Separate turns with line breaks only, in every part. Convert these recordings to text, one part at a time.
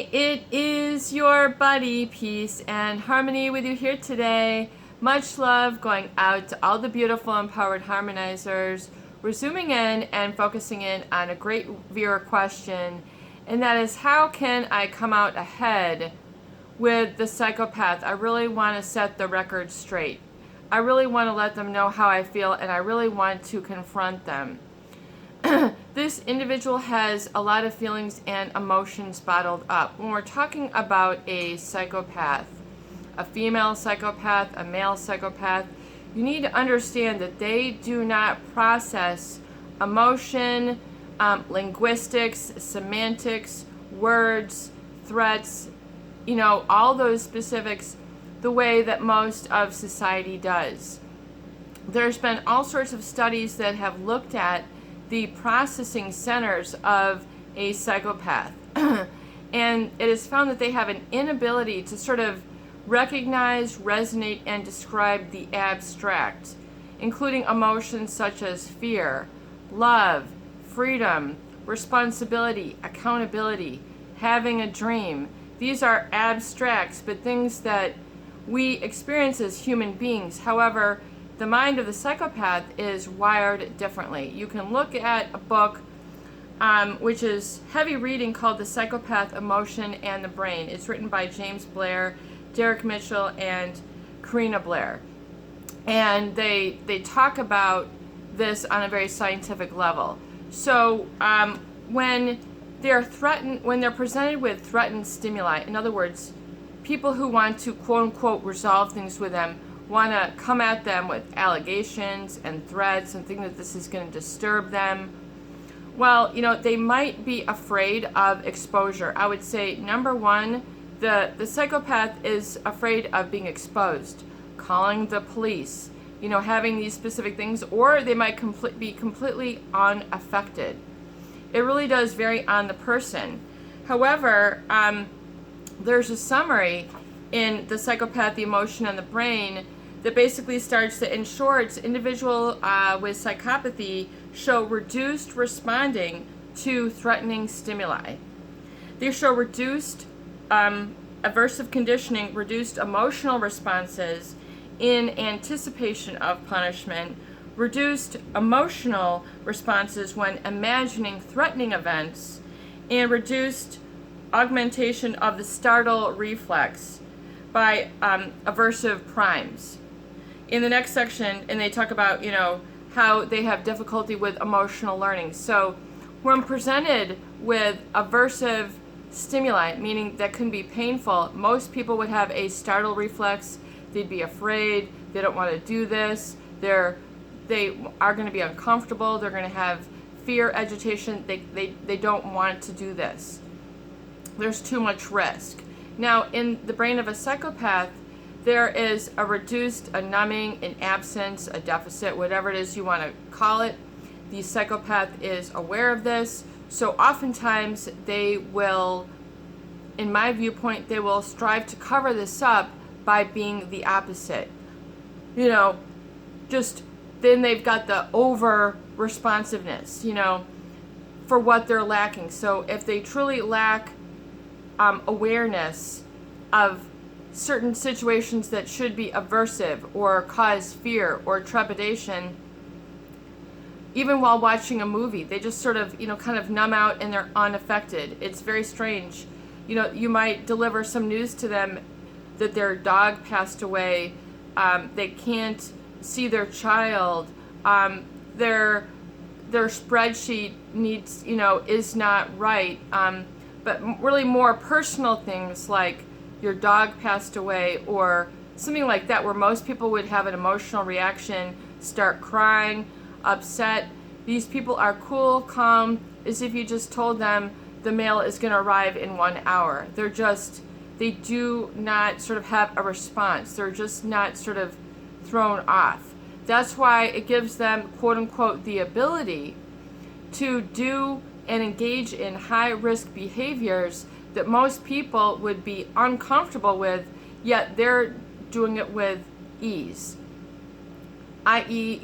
Hey, it is your buddy, Peace and Harmony, with you here today. Much love going out to all the beautiful empowered harmonizers. We're zooming in and focusing in on a great viewer question, and that is, how can I come out ahead with the psychopath? I really want to set the record straight. I really want to let them know how I feel, and I really want to confront them. This individual has a lot of feelings and emotions bottled up. When we're talking about a psychopath, a female psychopath, a male psychopath, you need to understand that they do not process emotion, linguistics, semantics, words, threats, all those specifics the way that most of society does. There's been all sorts of studies that have looked at the processing centers of a psychopath. And it is found that they have an inability to sort of recognize, resonate, and describe the abstract, including emotions such as fear, love, freedom, responsibility, accountability, having a dream. These are abstracts, but things that we experience as human beings. However, the mind of the psychopath is wired differently. You can look at a book which is heavy reading, called The Psychopath, Emotion, and the Brain. It's written by James Blair, Derek Mitchell, and Karina Blair. And they talk about this on a very scientific level. So when they're presented with threatened stimuli, in other words, people who want to quote-unquote resolve things with them want to come at them with allegations and threats and think that this is going to disturb them. Well, they might be afraid of exposure. I would say, number one, the psychopath is afraid of being exposed, calling the police, having these specific things, or they might be completely unaffected. It really does vary on the person. However, there's a summary in The Psychopath, the Emotion, and the Brain that basically starts to, in short, individual with psychopathy show reduced responding to threatening stimuli. They show reduced aversive conditioning, reduced emotional responses in anticipation of punishment, reduced emotional responses when imagining threatening events, and reduced augmentation of the startle reflex by aversive primes. In the next section, and they talk about, how they have difficulty with emotional learning. So when presented with aversive stimuli, meaning that can be painful, most people would have a startle reflex. They'd be afraid. They don't want to do this. They are going to be uncomfortable. They're going to have fear, agitation. They don't want to do this. There's too much risk. Now, in the brain of a psychopath, there is a numbing, an absence, a deficit, whatever it is you want to call it. The psychopath is aware of this. So oftentimes they will, in my viewpoint, they will strive to cover this up by being the opposite. Just then they've got the over responsiveness, for what they're lacking. So if they truly lack awareness of certain situations that should be aversive or cause fear or trepidation, even while watching a movie, they just sort of, kind of numb out and they're unaffected. It's very strange. You might deliver some news to them that their dog passed away. They can't see their child. Their spreadsheet needs, is not right. But really more personal things like your dog passed away or something like that, where most people would have an emotional reaction, start crying, upset. These people are cool, calm, as if you just told them the mail is going to arrive in 1 hour. They do not sort of have a response. They're just not sort of thrown off. That's why it gives them, quote unquote, the ability to do and engage in high-risk behaviors that most people would be uncomfortable with, yet they're doing it with ease. I.e.,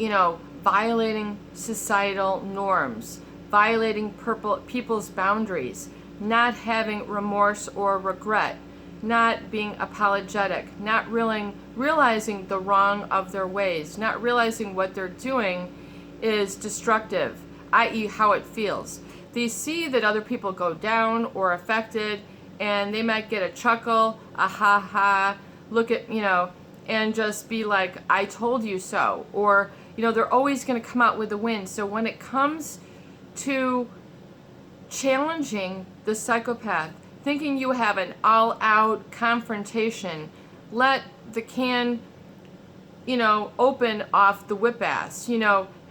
violating societal norms, violating people's boundaries, not having remorse or regret, not being apologetic, not realizing the wrong of their ways, not realizing what they're doing is destructive, i.e. how it feels. They see that other people go down or affected, and they might get a chuckle, a ha ha, look at, and just be like, I told you so. Or, they're always going to come out with a win. So when it comes to challenging the psychopath, thinking you have an all-out confrontation, let the can, open off the whip ass,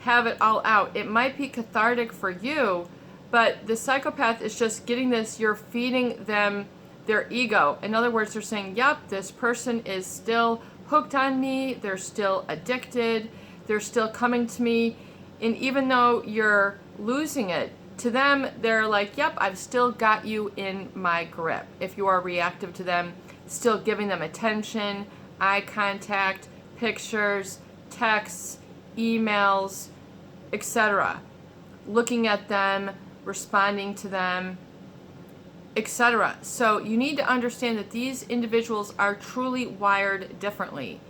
have it all out. It might be cathartic for you, but the psychopath is just getting this, you're feeding them their ego. In other words, they're saying, yep, this person is still hooked on me, they're still addicted, they're still coming to me, and even though you're losing it, to them, they're like, yep, I've still got you in my grip. If you are reactive to them, still giving them attention, eye contact, pictures, texts, emails, etc. Looking at them, responding to them, etc. So you need to understand that these individuals are truly wired differently.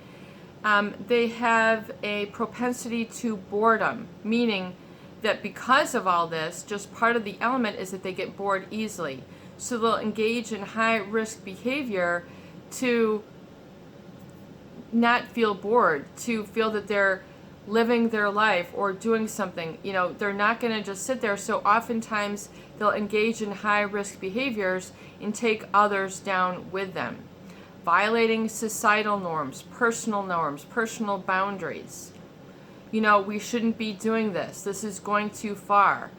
They have a propensity to boredom, meaning that because of all this, just part of the element is that they get bored easily. So they'll engage in high-risk behavior to not feel bored, to feel that they're living their life or doing something. They're not going to just sit there. So oftentimes they'll engage in high-risk behaviors and take others down with them. Violating societal norms, personal boundaries. We shouldn't be doing this. This is going too far.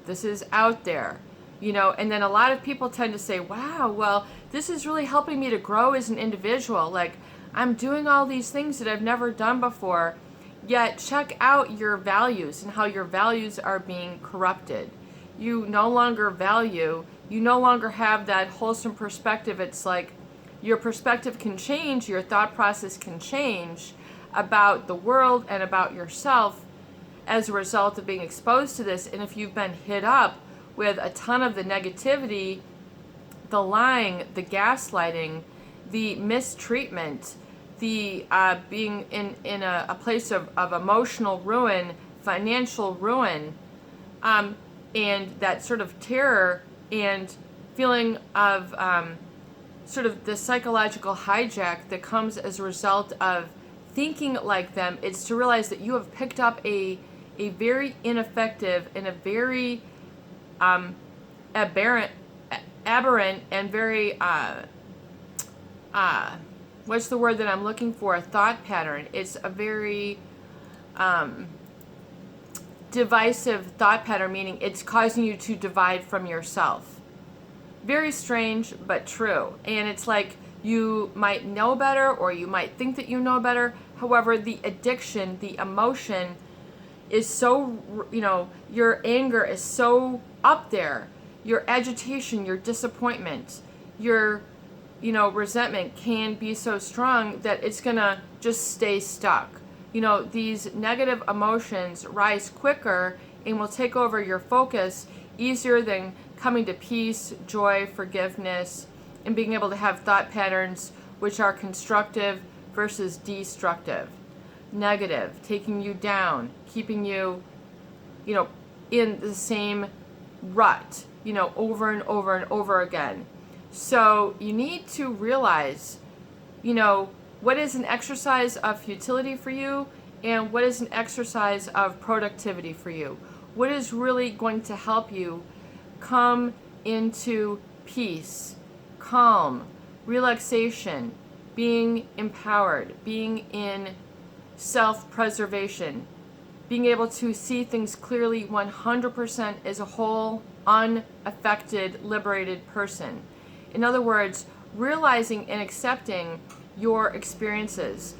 This is out there. And then a lot of people tend to say, wow, well, this is really helping me to grow as an individual. Like, I'm doing all these things that I've never done before. Yet check out your values and how your values are being corrupted. You no longer value, you no longer have that wholesome perspective. It's like your perspective can change, your thought process can change about the world and about yourself as a result of being exposed to this. And if you've been hit up with a ton of the negativity, the lying, the gaslighting, the mistreatment, the being in a place of emotional ruin, financial ruin, and that sort of terror and feeling of sort of the psychological hijack that comes as a result of thinking like them, it's to realize that you have picked up a very ineffective and a very aberrant and very what's the word that I'm looking for? A thought pattern. It's a very divisive thought pattern, meaning it's causing you to divide from yourself. Very strange, but true. And it's like you might know better, or you might think that you know better. However, the addiction, the emotion is so, your anger is so up there. Your agitation, your disappointment, your resentment can be so strong that it's gonna just stay stuck. These negative emotions rise quicker and will take over your focus easier than coming to peace, joy, forgiveness, and being able to have thought patterns which are constructive versus destructive. Negative, taking you down, keeping you, in the same rut, over and over and over again. So you need to realize, what is an exercise of futility for you and what is an exercise of productivity for you. What is really going to help you come into peace, calm, relaxation, being empowered, being in self-preservation, being able to see things clearly 100% as a whole, unaffected, liberated person. In other words, realizing and accepting your experiences,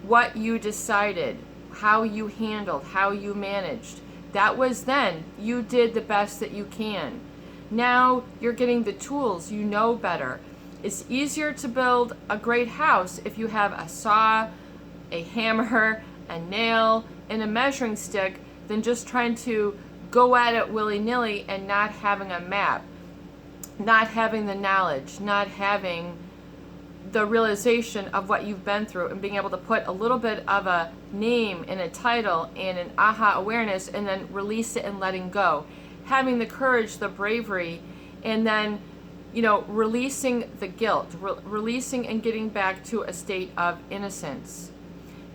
what you decided, how you handled, how you managed. That was then. You did the best that you can. Now you're getting the tools, you know better. It's easier to build a great house if you have a saw, a hammer, a nail, and a measuring stick than just trying to go at it willy-nilly and not having a map. not having the knowledge, not having the realization of what you've been through, and being able to put a little bit of a name and a title and an aha awareness, and then release it and letting go. Having the courage, the bravery, and then, releasing the guilt, releasing and getting back to a state of innocence.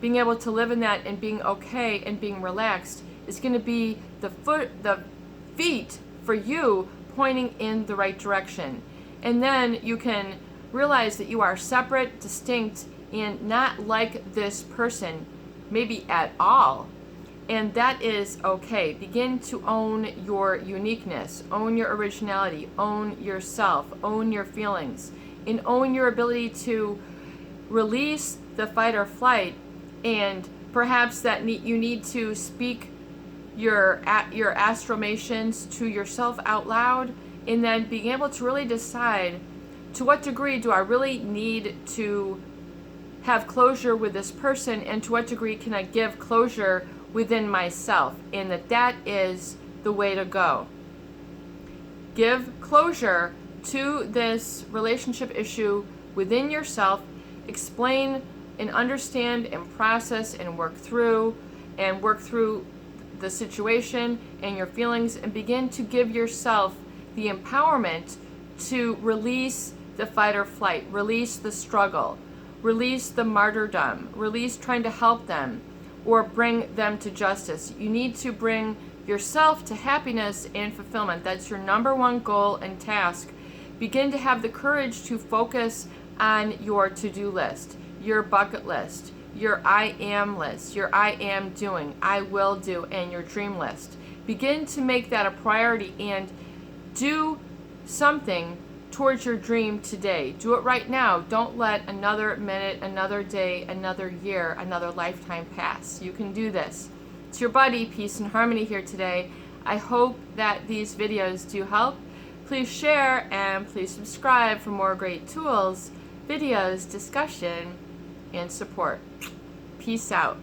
Being able to live in that and being okay and being relaxed is going to be the feet for you pointing in the right direction. And then you can realize that you are separate, distinct, and not like this person, maybe at all. And that is okay. Begin to own your uniqueness, own your originality, own yourself, own your feelings, and own your ability to release the fight or flight. And perhaps that you need to speak your affirmations to yourself out loud, and then being able to really decide, to what degree do I really need to have closure with this person, and to what degree can I give closure within myself, and that is the way to go. Give closure to this relationship issue within yourself. Explain and understand and process and work through the situation and your feelings, and begin to give yourself the empowerment to release the fight or flight, release the struggle, release the martyrdom, release trying to help them or bring them to justice. You need to bring yourself to happiness and fulfillment. That's your number one goal and task. Begin to have the courage to focus on your to-do list, your bucket list, your I am list, your I am doing, I will do, and your dream list. Begin to make that a priority and do something towards your dream today. Do it right now. Don't let another minute, another day, another year, another lifetime pass. You can do this. It's your buddy, Peace and Harmony, here today. I hope that these videos do help. Please share and please subscribe for more great tools, videos, discussion, and support. Peace out.